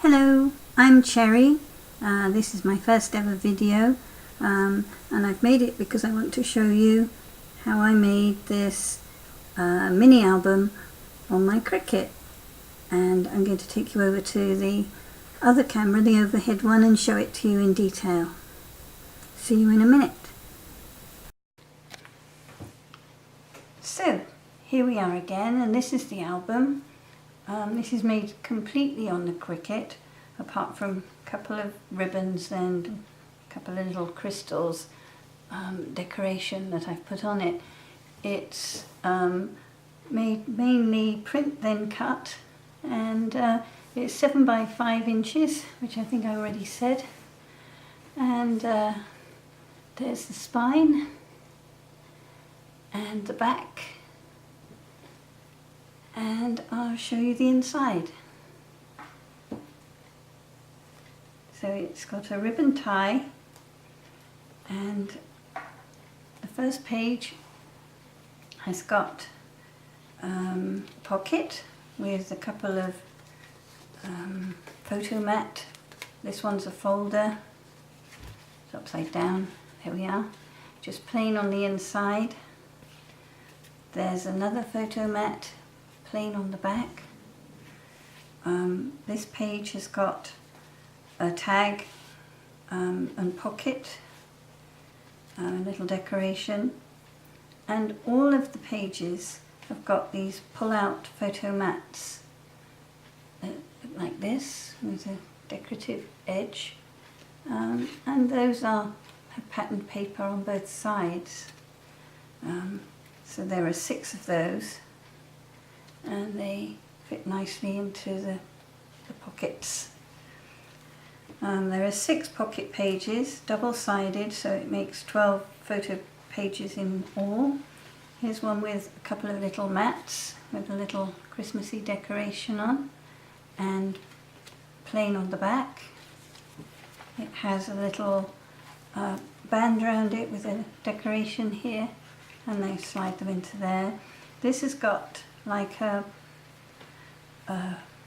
Hello, I'm Cherry. This is my first ever video and I've made it because I want to show you how I made this mini album on my Cricut. And I'm going to take you over to the other camera, the overhead one, and show it to you in detail. See you in a minute. So here we are again, and this is the album. This is made completely on the Cricut, apart from a couple of ribbons and a couple of little crystals decoration that I've put on it. It's made mainly print then cut, and it's 7 by 5 inches, which I think I already said. And there's the spine and the back. And I'll show you the inside. So it's got a ribbon tie, and the first page has got a pocket with a couple of photo mat. This one's a folder. It's upside down. There we are. Just plain on the inside. There's another photo mat, plain on the back. This page has got a tag and pocket, a little decoration, and all of the pages have got these pull-out photo mats like this with a decorative edge, and those have patterned paper on both sides. So there are 6 of those, and they fit nicely into the pockets. There are 6 pocket pages, double-sided, so it makes 12 photo pages in all. Here's one with a couple of little mats with a little Christmassy decoration on, and plain on the back. It has a little band around it with a decoration here, and they slide them into there. This has got like a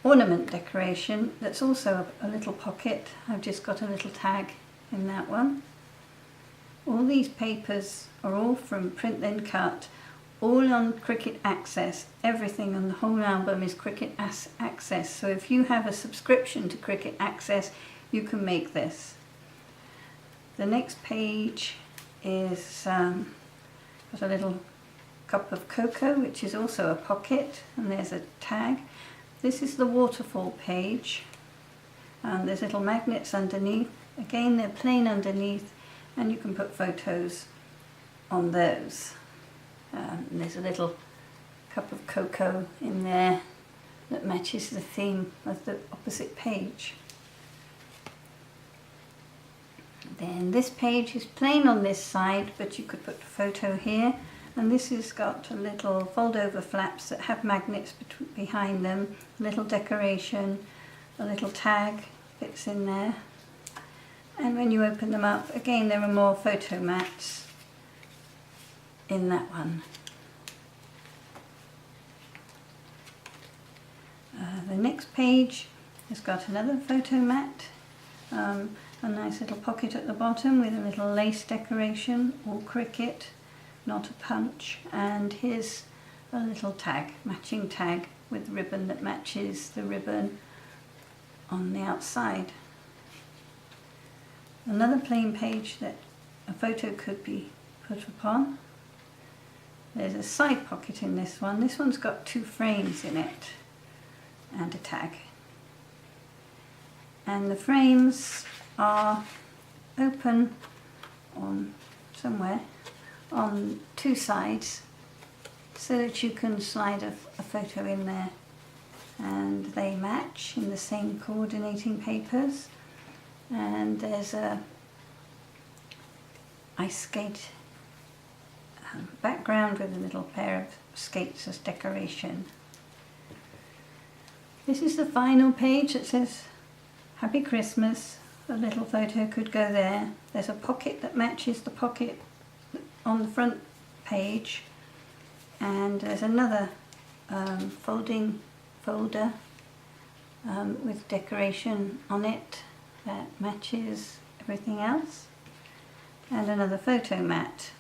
ornament decoration that's also a little pocket. I've just got a little tag in that one. All these papers are all from Print Then Cut, all on Cricut Access. Everything on the whole album is Cricut Access, so if you have a subscription to Cricut Access, you can make this. The next page is got a little cup of cocoa, which is also a pocket, and there's a tag. This is the waterfall page, and there's little magnets underneath. Again, they're plain underneath, and you can put photos on those. And there's a little cup of cocoa in there that matches the theme of the opposite page. Then this page is plain on this side, but you could put a photo here. And this has got a little fold-over flaps that have magnets behind them, a little decoration, a little tag fits in there. And when you open them up, again, there are more photo mats in that one. The next page has got another photo mat, a nice little pocket at the bottom with a little lace decoration, all Cricut, not a punch, and here's a little tag, matching tag with ribbon that matches the ribbon on the outside. Another plain page that a photo could be put upon. There's a side pocket in this one. This one's got 2 frames in it and a tag. And the frames are open on somewhere on 2 sides, so that you can slide a photo in there, and they match in the same coordinating papers. And there's a ice skate background with a little pair of skates as decoration. This is the final page that says Happy Christmas. A little photo could go there. There's a pocket that matches the pocket on the front page, and there's another folding folder with decoration on it that matches everything else, and another photo mat.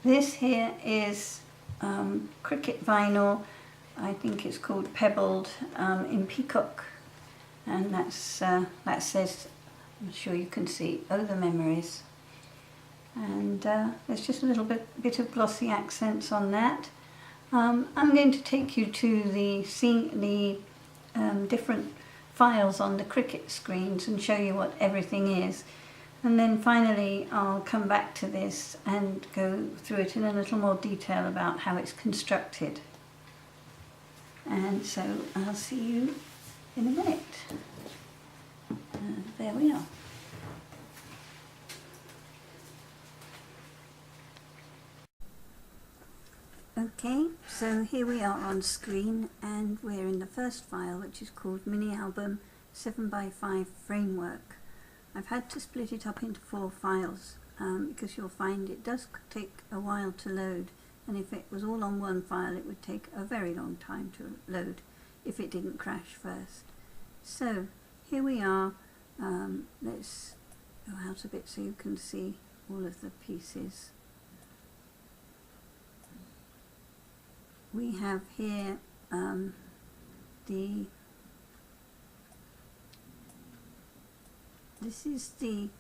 This here is Cricut vinyl. I think it's called Pebbled in Peacock, and that says, I'm sure you can see, "Oh, the memories." And there's just a little bit of glossy accents on that. I'm going to take you to the different files on the Cricut screens and show you what everything is. And then finally I'll come back to this and go through it in a little more detail about how it's constructed. And so I'll see you in a minute. There we are. Okay, so here we are on screen, and we're in the first file, which is called Mini Album 7x5 Framework. I've had to split it up into 4 files because you'll find it does take a while to load, and if it was all on one file it would take a very long time to load if it didn't crash first. So here we are. Let's go out a bit so you can see all of the pieces. We have here this is the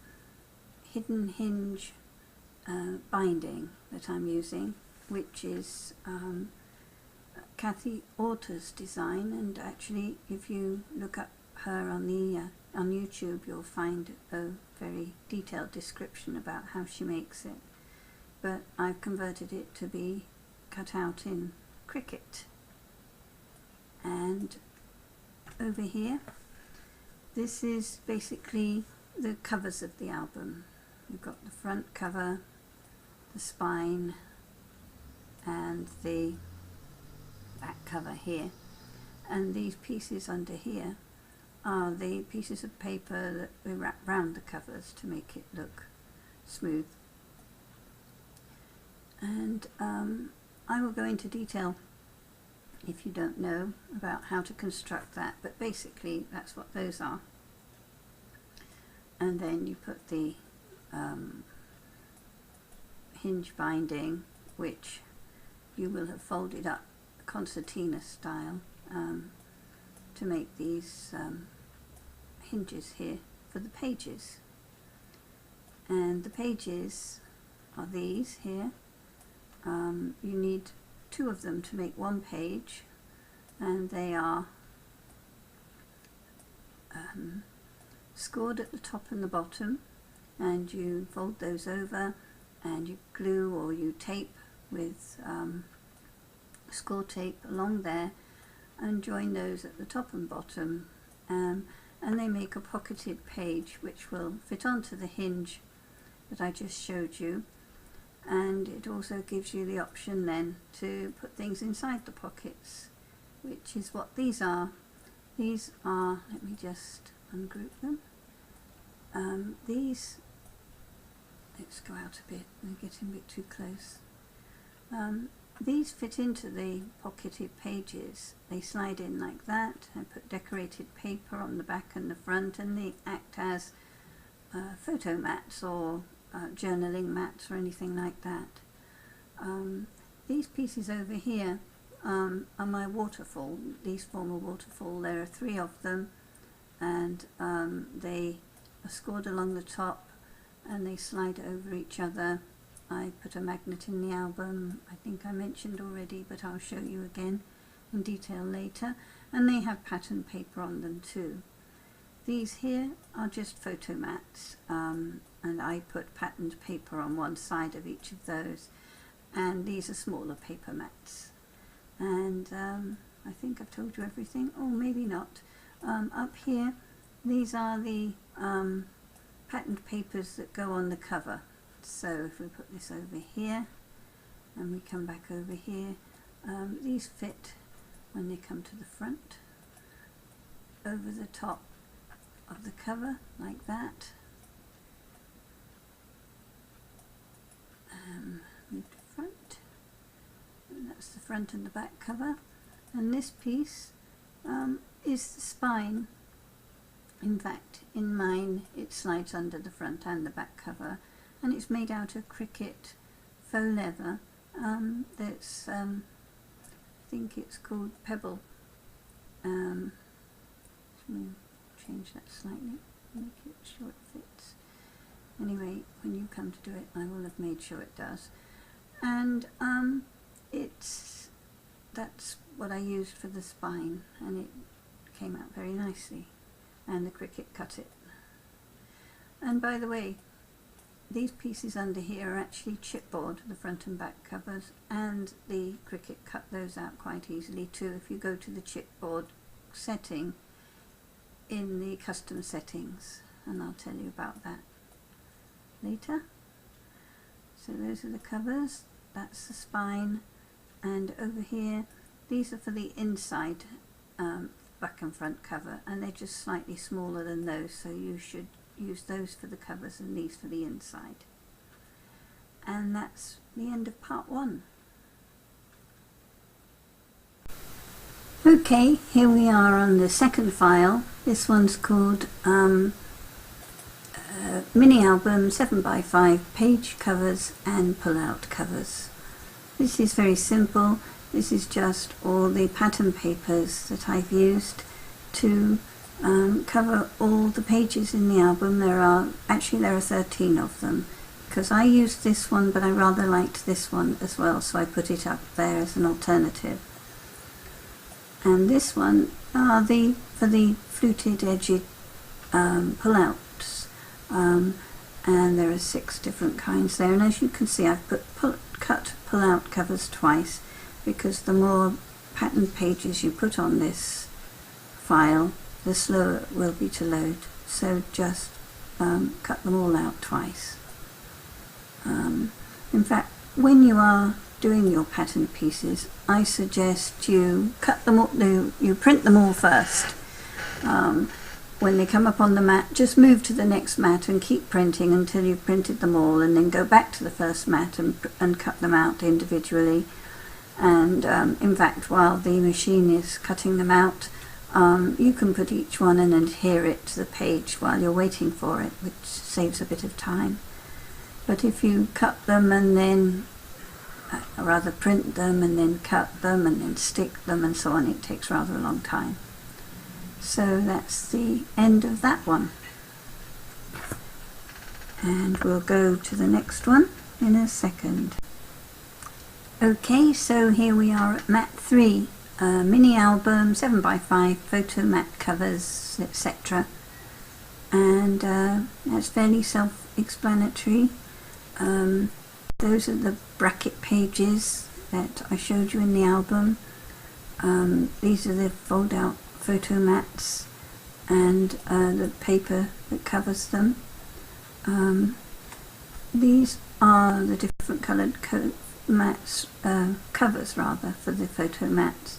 hidden hinge binding that I'm using, which is Kathy Orta's design, and actually if you look up her on YouTube you'll find a very detailed description about how she makes it, but I've converted it to be cut out in Cricut. And over here, this is basically the covers of the album. You've got the front cover, the spine, and the back cover here. And these pieces under here are the pieces of paper that we wrap round the covers to make it look smooth. And I will go into detail if you don't know about how to construct that, but basically that's what those are. And then you put the hinge binding, which you will have folded up concertina style to make these hinges here for the pages. And the pages are these here. You need 2 of them to make 1 page, and they are scored at the top and the bottom, and you fold those over and you glue or you tape with score tape along there and join those at the top and bottom, and they make a pocketed page which will fit onto the hinge that I just showed you. And it also gives you the option then to put things inside the pockets, which is what these are. These are, let me just ungroup them. These, let's go out a bit, they're getting a bit too close. These fit into the pocketed pages. They slide in like that. I put decorated paper on the back and the front, and they act as photo mats or journaling mats or anything like that. These pieces over here are my waterfall. These form a waterfall. There are 3 of them, and they are scored along the top and they slide over each other. I put a magnet in the album, I think I mentioned already, but I'll show you again in detail later, and they have pattern paper on them too. These here are just photo mats, and I put patterned paper on one side of each of those, and these are smaller paper mats. And I think I've told you everything, or maybe not. Up here, these are the patterned papers that go on the cover. So if we put this over here and we come back over here, these fit when they come to the front over the top of the cover like that. Move to front, and that that's the front and the back cover, and this piece is the spine. In fact, in mine it slides under the front and the back cover, and it's made out of Cricut faux leather. That's I think it's called Pebble. Let me change that slightly, make it sure it fits. Anyway, when you come to do it, I will have made sure it does. And that's what I used for the spine, and it came out very nicely, and the Cricut cut it. And by the way, these pieces under here are actually chipboard, the front and back covers, and the Cricut cut those out quite easily too if you go to the chipboard setting in the custom settings, and I'll tell you about that later. So those are the covers, that's the spine, and over here these are for the inside back and front cover, and they're just slightly smaller than those, so you should use those for the covers and these for the inside. And that's the end of part 1. Okay, here we are on the second file. This one's called Mini Album 7x5 Page Covers and Pull-Out Covers. This is very simple. This is just all the pattern papers that I've used to cover all the pages in the album. There are 13 of them, because I used this one but I rather liked this one as well, so I put it up there as an alternative. And this one are for the fluted edged pull-outs, and there are 6 different kinds there, and as you can see I've cut pull-out covers twice, because the more pattern pages you put on this file, the slower it will be to load, so just cut them all out twice. In fact, when you are doing your pattern pieces, I suggest you cut them all, you print them all first. When they come up on the mat, just move to the next mat and keep printing until you've printed them all, and then go back to the first mat and cut them out individually. And in fact, while the machine is cutting them out, you can put each one and adhere it to the page while you're waiting for it, which saves a bit of time. But if you cut them and then rather print them and then cut them and then stick them and so on, it takes rather a long time. So that's the end of that one, and we'll go to the next one in a second. Okay, so here we are at mat 3, mini album 7x5 photo mat covers, etc. And that's fairly self-explanatory. Those are the bracket pages that I showed you in the album. These are the fold-out photo mats and the paper that covers them. These are the different coloured mats, covers rather, for the photo mats.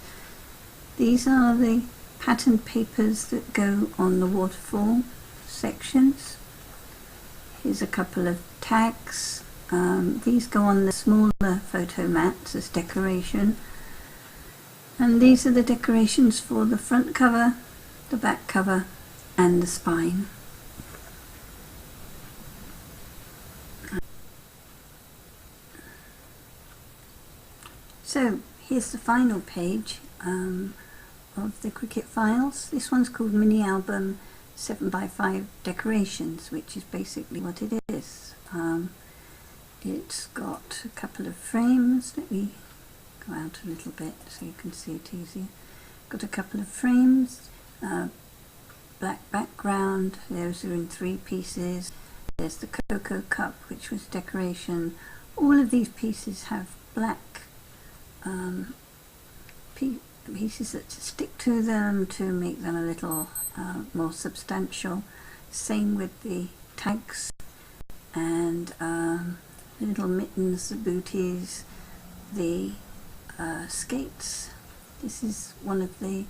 These are the pattern papers that go on the waterfall sections. Here's a couple of tags. These go on the smaller photo mats as decoration, and these are the decorations for the front cover, the back cover and the spine. So here's the final page of the Cricut files. This one's called Mini Album 7x5 Decorations, which is basically what it is. It's got a couple of frames. Let me go out a little bit so you can see it easier. Got a couple of frames, black background, those are in 3 pieces. There's the cocoa cup, which was decoration. All of these pieces have black pieces that stick to them to make them a little more substantial. Same with the tags and the little mittens, the booties, the skates. This is one of the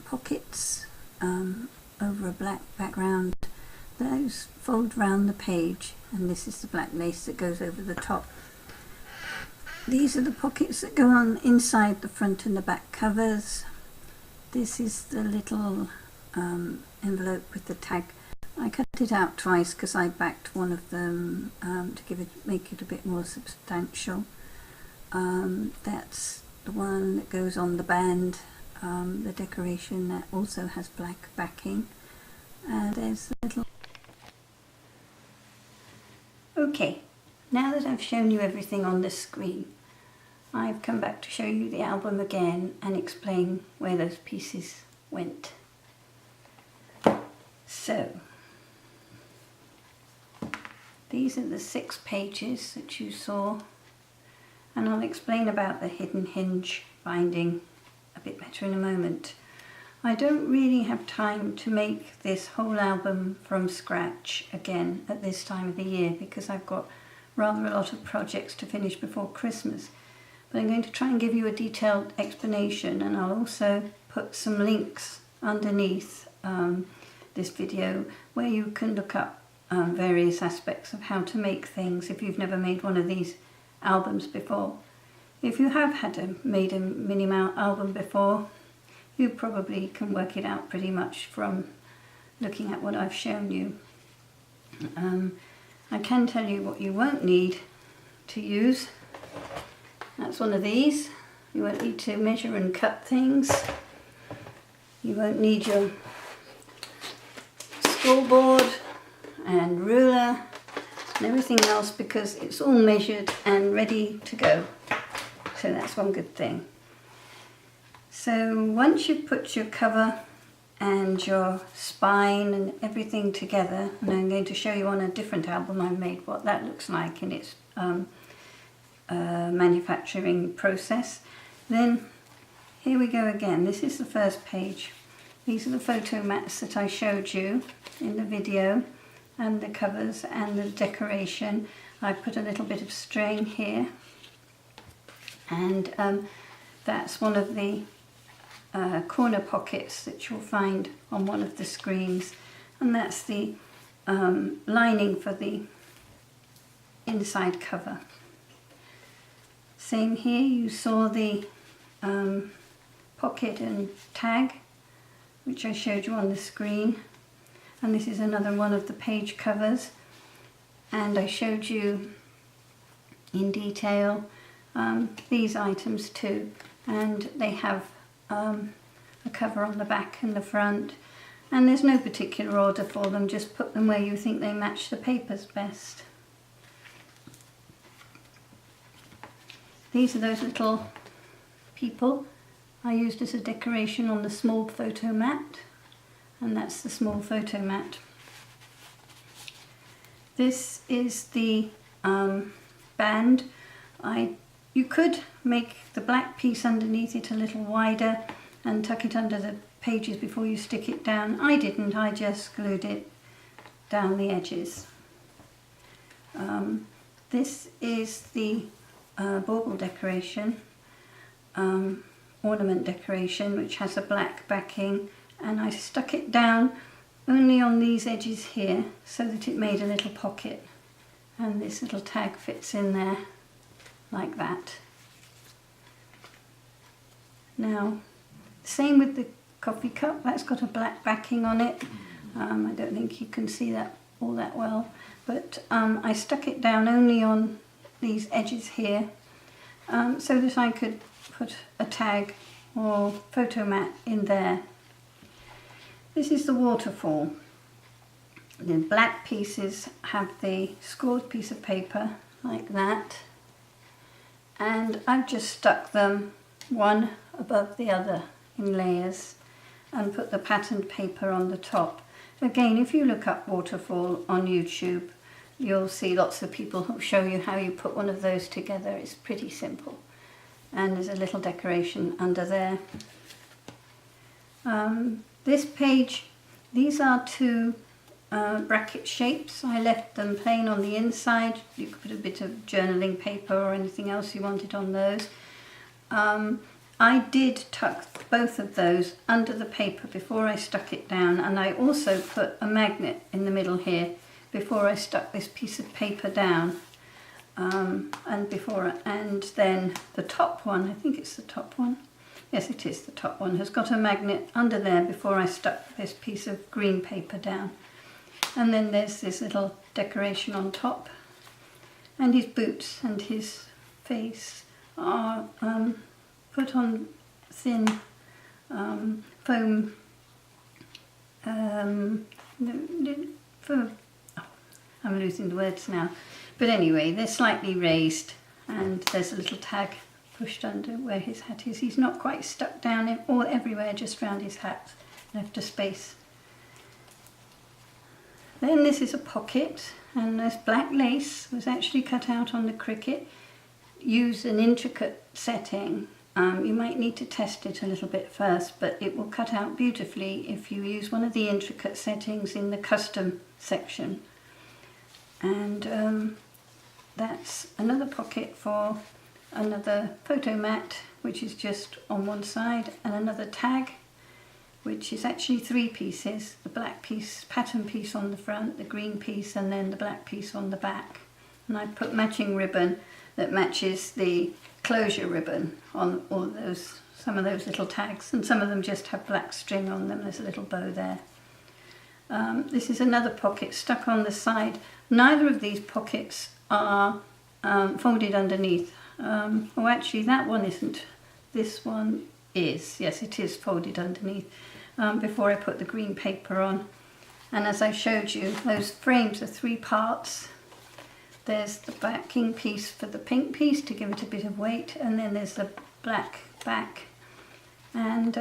pockets over a black background. Those fold round the page, and this is the black lace that goes over the top. These are the pockets that go on inside the front and the back covers. This is the little envelope with the tag. I cut it out twice because I backed one of them to make it a bit more substantial. That's the one that goes on the band, the decoration that also has black backing. And there's the little... Okay, now that I've shown you everything on the screen, I've come back to show you the album again and explain where those pieces went. So, these are the 6 pages that you saw, and I'll explain about the hidden hinge binding a bit better in a moment. I don't really have time to make this whole album from scratch again at this time of the year because I've got rather a lot of projects to finish before Christmas. But I'm going to try and give you a detailed explanation, and I'll also put some links underneath this video where you can look up various aspects of how to make things if you've never made one of these albums before. If you have made a mini album before, you probably can work it out pretty much from looking at what I've shown you. I can tell you what you won't need to use. That's one of these. You won't need to measure and cut things. You won't need your scoreboard and ruler and everything else because it's all measured and ready to go. So that's one good thing. So once you've put your cover and your spine and everything together, and I'm going to show you on a different album I made what that looks like in its manufacturing process, then here we go again. This is the first page. These are the photo mats that I showed you in the video, and the covers and the decoration. I put a little bit of string here, and that's one of the corner pockets that you'll find on one of the screens, and that's the lining for the inside cover. Same here, you saw the pocket and tag which I showed you on the screen, and this is another one of the page covers, and I showed you in detail these items too, and they have a cover on the back and the front, and there's no particular order for them, just put them where you think they match the papers best. These are those little people I used as a decoration on the small photo mat, and that's the small photo mat. This is the band. You could make the black piece underneath it a little wider and tuck it under the pages before you stick it down. I didn't, I just glued it down the edges. This is the bauble decoration, ornament decoration, which has a black backing, and I stuck it down only on these edges here so that it made a little pocket, and this little tag fits in there like that. Now, same with the coffee cup, that's got a black backing on it. I don't think you can see that all that well, but I stuck it down only on these edges here so that I could put a tag or photo mat in there. This is the waterfall. The black pieces have the scored piece of paper like that, and I've just stuck them one above the other in layers and put the patterned paper on the top. Again, if you look up waterfall on YouTube, you'll see lots of people who show you how you put one of those together. It's pretty simple, and there's a little decoration under there. This page, these are two bracket shapes. I left them plain on the inside. You could put a bit of journaling paper or anything else you wanted on those. I did tuck both of those under the paper before I stuck it down, and I also put a magnet in the middle here before I stuck this piece of paper down. and then the top one, I think it's the top one, yes it is the top one, has got a magnet under there before I stuck this piece of green paper down. And then there's this little decoration on top, and his boots and his face are put on thin foam I'm losing the words now. But anyway, they're slightly raised, and there's a little tag pushed under where his hat is. He's not quite stuck down all everywhere, just round his hat, left a space. Then this is a pocket, and this black lace was actually cut out on the Cricut. Use an intricate setting. You might need to test it a little bit first, but it will cut out beautifully if you use one of the intricate settings in the custom section. And that's another pocket for another photo mat, which is just on one side, and another tag, which is actually 3 pieces, the black piece, pattern piece on the front, the green piece, and then the black piece on the back. And I put matching ribbon that matches the closure ribbon on all those, some of those little tags, and some of them just have black string on them. There's a little bow there. This is another pocket stuck on the side. Neither of these pockets are folded underneath. Oh, actually that one isn't. This one is. Yes, it is folded underneath before I put the green paper on. And as I showed you, those frames are 3 parts. There's the backing piece for the pink piece to give it a bit of weight, and then there's the black back. And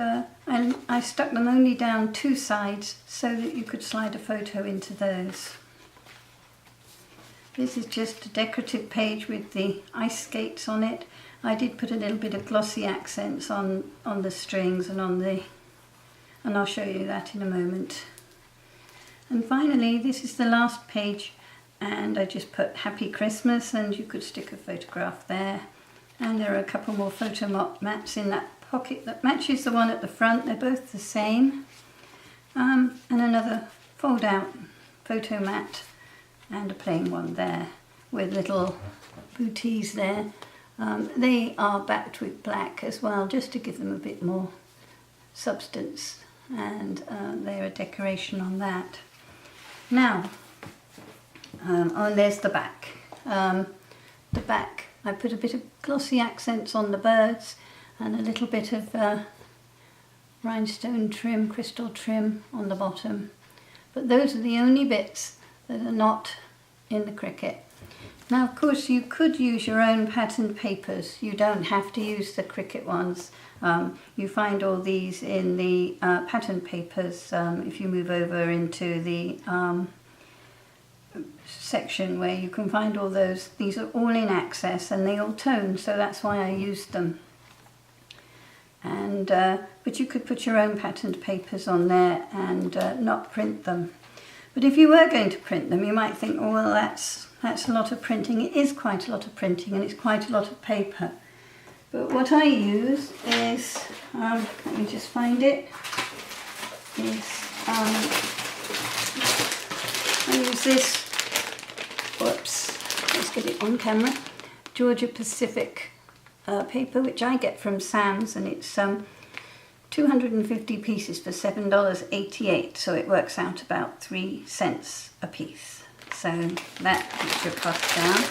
I stuck them only down 2 sides so that you could slide a photo into those. This is just a decorative page with the ice skates on it. I did put a little bit of glossy accents on the strings and and I'll show you that in a moment. And finally, this is the last page, and I just put Happy Christmas, and you could stick a photograph there. And there are a couple more photo mats in that pocket that matches the one at the front. They're both the same. And another fold out photo mat and a plain one there with little booties there. They are backed with black as well, just to give them a bit more substance, and they're a decoration on that. Now, there's the back. The back, I put a bit of glossy accents on the birds and a little bit of rhinestone trim, crystal trim on the bottom. But those are the only bits that are not in the Cricut. Now, of course, you could use your own patterned papers. You don't have to use the Cricut ones. You find all these in the patterned papers if you move over into the section where you can find all those. These are all in Access and they all tone, so that's why I used them. And but you could put your own patterned papers on there and not print them. But if you were going to print them, you might think, oh, well, that's a lot of printing. It is quite a lot of printing, and it's quite a lot of paper. But what I use is, let me just find it, I use this, whoops, let's get it on camera, Georgia Pacific paper, which I get from Sam's, and it's 250 pieces for $7.88, so it works out about 3 cents a piece. So that keeps your cost down.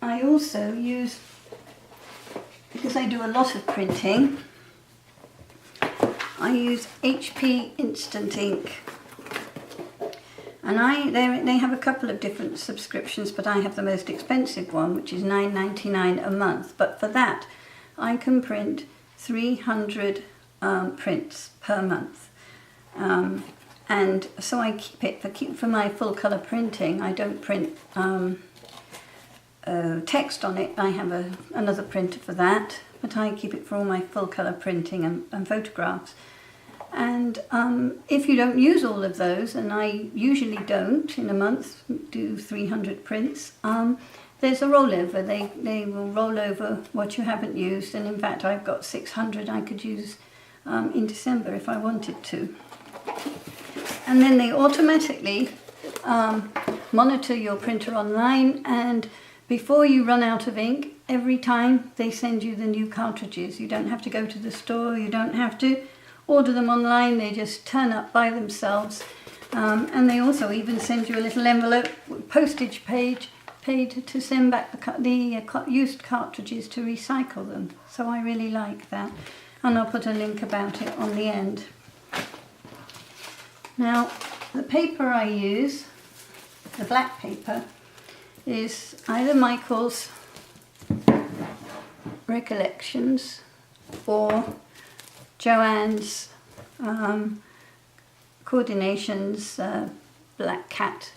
I also use, because I do a lot of printing, I use HP Instant Ink. And they have a couple of different subscriptions, but I have the most expensive one, which is $9.99 a month. But for that, I can print 300 prints per month. And so I keep it for my full colour printing. I don't print text on it. I have another printer for that, but I keep it for all my full colour printing and photographs. And if you don't use all of those, and I usually don't in a month do 300 prints, there's a rollover. They will roll over what you haven't used, and in fact I've got 600 I could use in December if I wanted to. And then they automatically monitor your printer online, and before you run out of ink, every time they send you the new cartridges. You don't have to go to the store, you don't have to order them online, they just turn up by themselves. And they also even send you a little envelope, postage paid to send back the used cartridges to recycle them. So I really like that, and I'll put a link about it on the end. Now, the paper I use, the black paper, is either Michael's Recollections or Joanne's Coordinations Black Cat,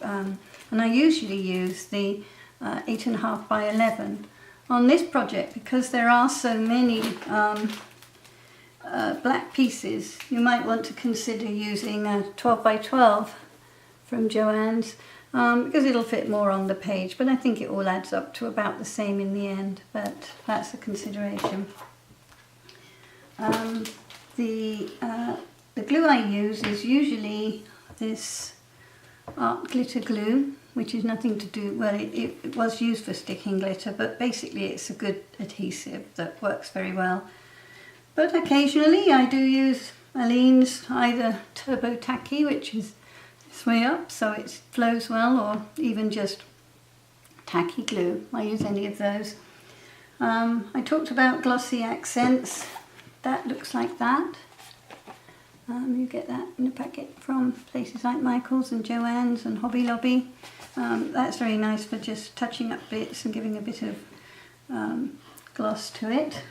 and I usually use the 8.5 by 11 on this project because there are so many black pieces. You might want to consider using a 12 by 12 from Joanne's because it'll fit more on the page, but I think it all adds up to about the same in the end, but that's a consideration. The glue I use is usually this art glitter glue, which is nothing to do, well, it was used for sticking glitter, but basically it's a good adhesive that works very well. But occasionally I do use Aline's either Turbo Tacky, which is this way up so it flows well, or even just tacky glue. I use any of those. I talked about Glossy Accents. That looks like that. You get that in a packet from places like Michael's and Joanne's and Hobby Lobby. That's very nice for just touching up bits and giving a bit of gloss to it.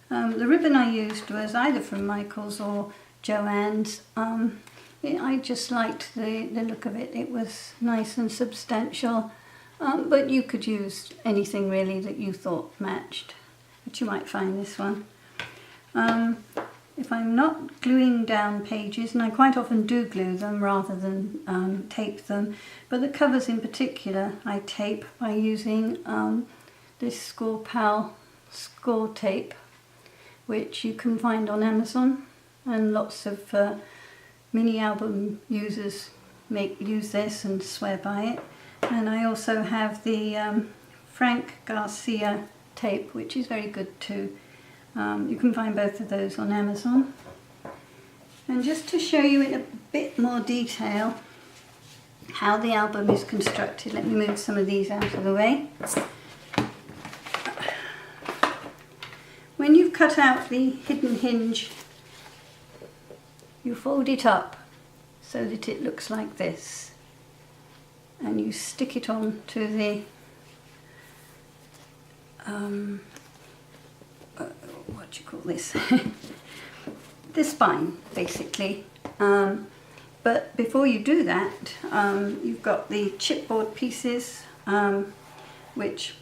The ribbon I used was either from Michael's or Joanne's. I just liked the look of it. It was nice and substantial, but you could use anything really that you thought matched, but you might find this one. If I'm not gluing down pages, and I quite often do glue them rather than tape them, but the covers in particular I tape by using this School Pal score tape, which you can find on Amazon, and lots of mini album users use this and swear by it. And I also have the Frank Garcia tape, which is very good too. You can find both of those on Amazon. And just to show you in a bit more detail how the album is constructed, let me move some of these out of the way. When you've cut out the hidden hinge, you fold it up so that it looks like this, and you stick it on to the what do you call this? The spine, basically. But before you do that, you've got the chipboard pieces, which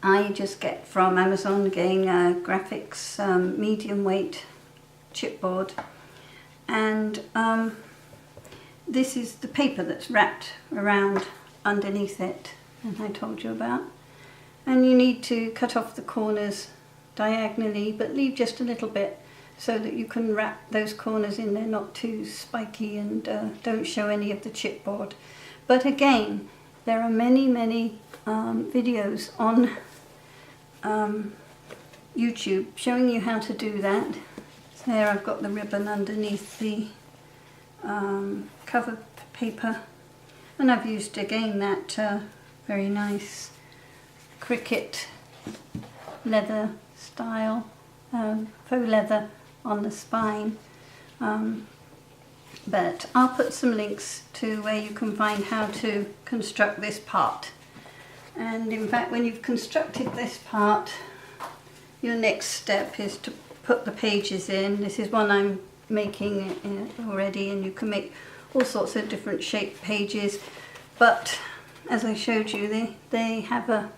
I just get from Amazon, again, graphics, medium weight chipboard. And this is the paper that's wrapped around underneath it, and I told you about. And you need to cut off the corners diagonally, but leave just a little bit so that you can wrap those corners in there, not too spiky, and don't show any of the chipboard. But again, there are many videos on YouTube showing you how to do that. So there I've got the ribbon underneath the cover paper, and I've used again that very nice Cricut leather style, faux leather on the spine. But I'll put some links to where you can find how to construct this part. And in fact, when you've constructed this part, your next step is to put the pages in. This is one I'm making already, and you can make all sorts of different shaped pages. But as I showed you, they have a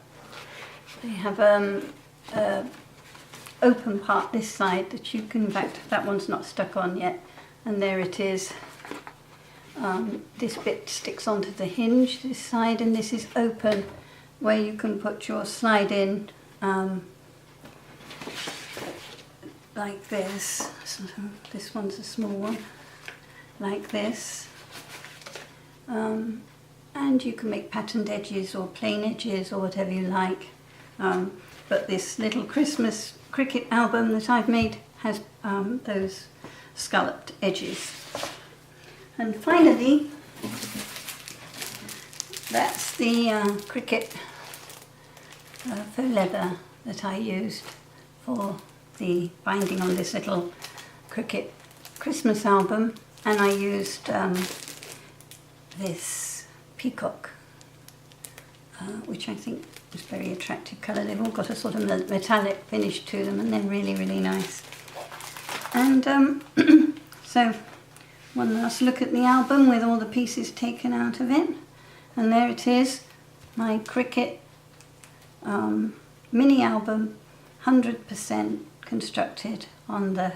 open part this side that you can, in fact, that one's not stuck on yet, and there it is. This bit sticks onto the hinge, this side, and this is open where you can put your slide in like this. So this one's a small one, like this. and you can make patterned edges or plain edges or whatever you like. But this little Christmas Cricut album that I've made has those scalloped edges. And finally, that's the Cricut faux leather that I used for the binding on this little Cricut Christmas album, and I used this peacock, which I think is a very attractive colour. They've all got a sort of metallic finish to them, and they're really, really nice. And so one last look at the album with all the pieces taken out of it, and there it is, my Cricut mini album, 100% constructed on the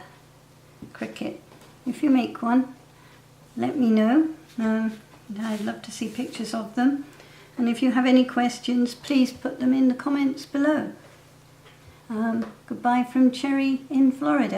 Cricut. If you make one, let me know. I'd love to see pictures of them. And if you have any questions, please put them in the comments below. Goodbye from Cherry in Florida.